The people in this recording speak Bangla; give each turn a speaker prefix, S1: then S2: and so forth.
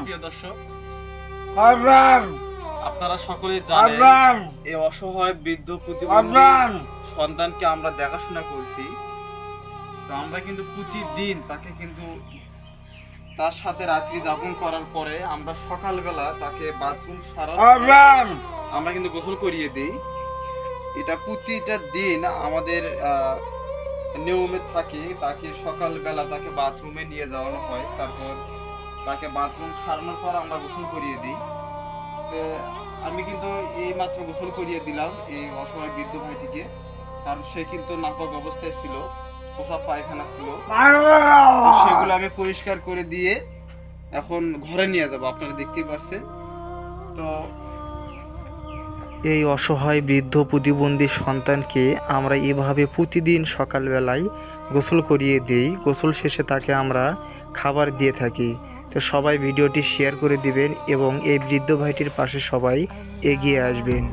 S1: প্রিয় দর্শক, আপনারা সকলেই জানেন এই অসহায় বৃদ্ধ প্রতিবন্ধী সন্তানকে আমরা দেখাশোনা করছি। তো আমরা কিন্তু প্রতিদিন তাকে কিন্তু তার সাথে রাত্রি যাপন করার পরে আমরা সকালবেলা তাকে বাথরুম সারার আমরা কিন্তু গোসল করিয়ে দিই। এটা প্রতিটা দিন আমাদের নিয়মে থাকে। তাকে সকালবেলা তাকে বাথরুমে নিয়ে যাওয়ানো হয়, তারপর তাকে বাথরুম সারানোর পর আমরা গোসল করিয়ে দিই। তো আমি কিন্তু এই মাত্র গোসল করিয়ে দিলাম এই অসহায় বৃদ্ধ ভাইটিকে, কারণ সে কিন্তু নাপাক অবস্থায় ছিল, পোশাক পায়খানা ছিল, সেগুলো আমি পরিষ্কার করে দিয়ে এখন ঘরে নিয়ে যাবো, আপনারা দেখতেই পাচ্ছেন। তো
S2: এই অসহায় বৃদ্ধ প্রতিবন্ধী সন্তানকে আমরা এভাবে প্রতিদিন সকালবেলায় গোসল করিয়ে দিই। গোসল শেষে তাকে আমরা খাবার দিয়ে থাকি। তো সবাই ভিডিওটি শেয়ার করে দিবেন এবং এই বৃদ্ধ ভাইটির পাশে সবাই এগিয়ে আসবেন।